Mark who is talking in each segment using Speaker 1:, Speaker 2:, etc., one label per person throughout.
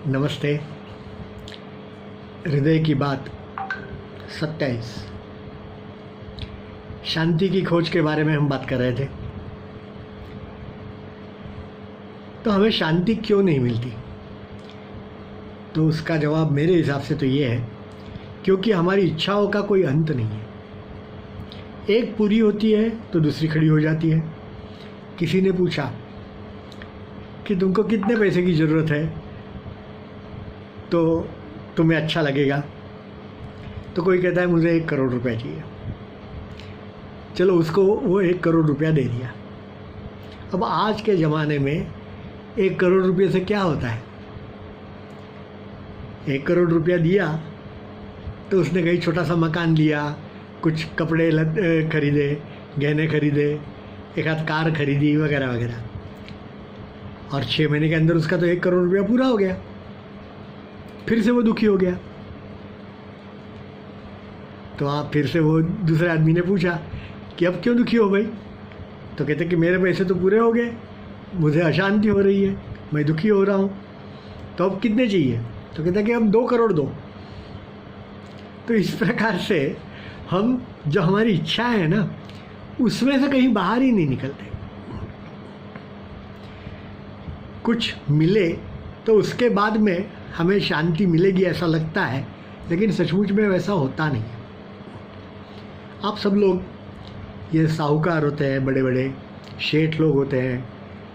Speaker 1: नमस्ते। हृदय की बात 27। शांति की खोज के बारे में हम बात कर रहे थे। तो हमें शांति क्यों नहीं मिलती? तो उसका जवाब मेरे हिसाब से तो ये है, क्योंकि हमारी इच्छाओं का कोई अंत नहीं है। एक पूरी होती है तो दूसरी खड़ी हो जाती है। किसी ने पूछा कि तुमको कितने पैसे की ज़रूरत है तो तुम्हें अच्छा लगेगा? तो कोई कहता है मुझे 1 करोड़ रुपया चाहिए। चलो, उसको वो 1 करोड़ रुपया दे दिया। अब आज के ज़माने में 1 करोड़ रुपये से क्या होता है? 1 करोड़ रुपया दिया तो उसने कहीं छोटा सा मकान लिया, कुछ कपड़े खरीदे, गहने खरीदे, एक आध कार खरीदी वगैरह वगैरह, और 6 महीने के अंदर उसका तो 1 करोड़ रुपया पूरा हो गया। फिर से वो दुखी हो गया। तो आप फिर से वो दूसरे आदमी ने पूछा कि अब क्यों दुखी हो भाई? तो कहते कि मेरे पैसे तो पूरे हो गए, मुझे अशांति हो रही है, मैं दुखी हो रहा हूँ। तो अब कितने चाहिए? तो कहते कि अब 2 करोड़ दो। तो इस प्रकार से हम जो हमारी इच्छा है ना, उसमें से कहीं बाहर ही नहीं निकलते। कुछ मिले तो उसके बाद में हमें शांति मिलेगी ऐसा लगता है, लेकिन सचमुच में वैसा होता नहीं है। आप सब लोग ये साहूकार होते हैं, बड़े बड़े शेठ लोग होते हैं,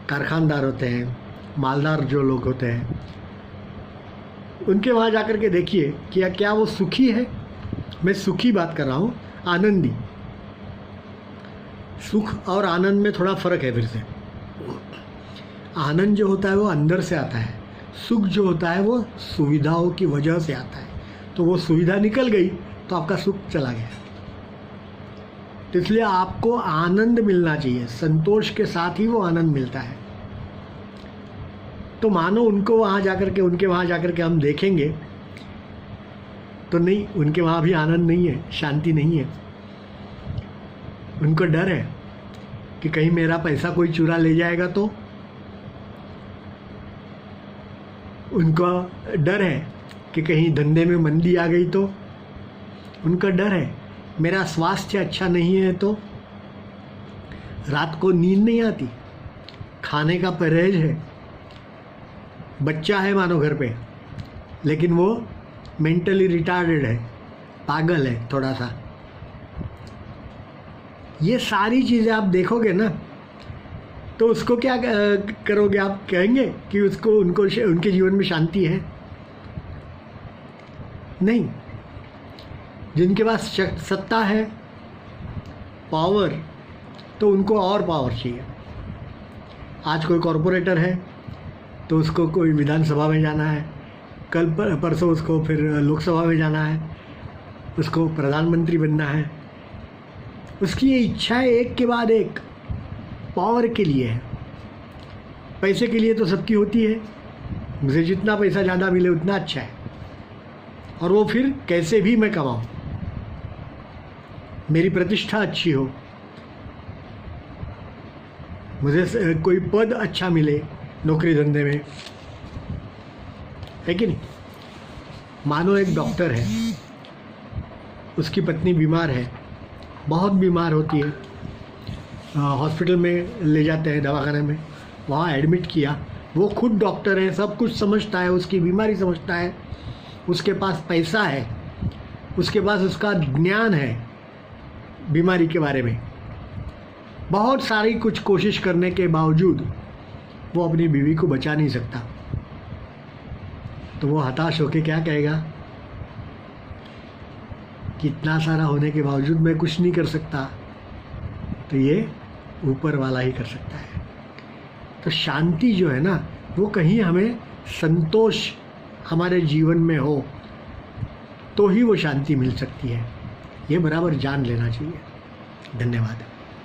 Speaker 1: कारखानदार होते हैं, मालदार जो लोग होते हैं, उनके वहाँ जाकर के देखिए कि क्या वो सुखी है? मैं सुखी बात कर रहा हूँ, आनंदी। सुख और आनंद में थोड़ा फ़र्क है। फिर से आनंद जो होता है वो अंदर से आता है, सुख जो होता है वो सुविधाओं की वजह से आता है। तो वो सुविधा निकल गई तो आपका सुख चला गया। तो इसलिए आपको आनंद मिलना चाहिए, संतोष के साथ ही वो आनंद मिलता है। तो मानो उनके वहाँ जाकर के हम देखेंगे तो नहीं, उनके वहाँ भी आनंद नहीं है, शांति नहीं है। उनको डर है कि कहीं मेरा पैसा कोई चुरा ले जाएगा तो, उनका डर है कि कहीं धंधे में मंदी आ गई तो, उनका डर है मेरा स्वास्थ्य अच्छा नहीं है तो, रात को नींद नहीं आती, खाने का परहेज है, बच्चा है मानो घर पे, लेकिन वो मेंटली रिटार्डेड है, पागल है थोड़ा सा। ये सारी चीज़ें आप देखोगे ना, तो उसको क्या करोगे? आप कहेंगे कि उनके जीवन में शांति है? नहीं। जिनके पास सत्ता है, पावर, तो उनको और पावर चाहिए। आज कोई कॉरपोरेटर है तो उसको कोई विधानसभा में जाना है, कल परसों उसको फिर लोकसभा में जाना है, उसको प्रधानमंत्री बनना है। उसकी ये इच्छा है एक के बाद एक, पावर के लिए है। पैसे के लिए तो सबकी होती है, मुझे जितना पैसा ज़्यादा मिले उतना अच्छा है, और वो फिर कैसे भी मैं कमाऊँ, मेरी प्रतिष्ठा अच्छी हो, मुझे कोई पद अच्छा मिले नौकरी धंधे में, है कि नहीं? मानो एक डॉक्टर है, उसकी पत्नी बीमार है, बहुत बीमार होती है, हॉस्पिटल में ले जाते हैं, दवाखाने में, वहाँ एडमिट किया। वो खुद डॉक्टर है, सब कुछ समझता है, उसकी बीमारी समझता है, उसके पास पैसा है, उसके पास उसका ज्ञान है बीमारी के बारे में। बहुत सारी कुछ कोशिश करने के बावजूद वो अपनी बीवी को बचा नहीं सकता। तो वो हताश होके क्या कहेगा कि इतना सारा होने के बावजूद मैं कुछ नहीं कर सकता। तो ये ऊपर वाला ही कर सकता है। तो शांति जो है ना, वो कहीं हमें संतोष हमारे जीवन में हो तो ही वो शांति मिल सकती है। ये बराबर जान लेना चाहिए। धन्यवाद।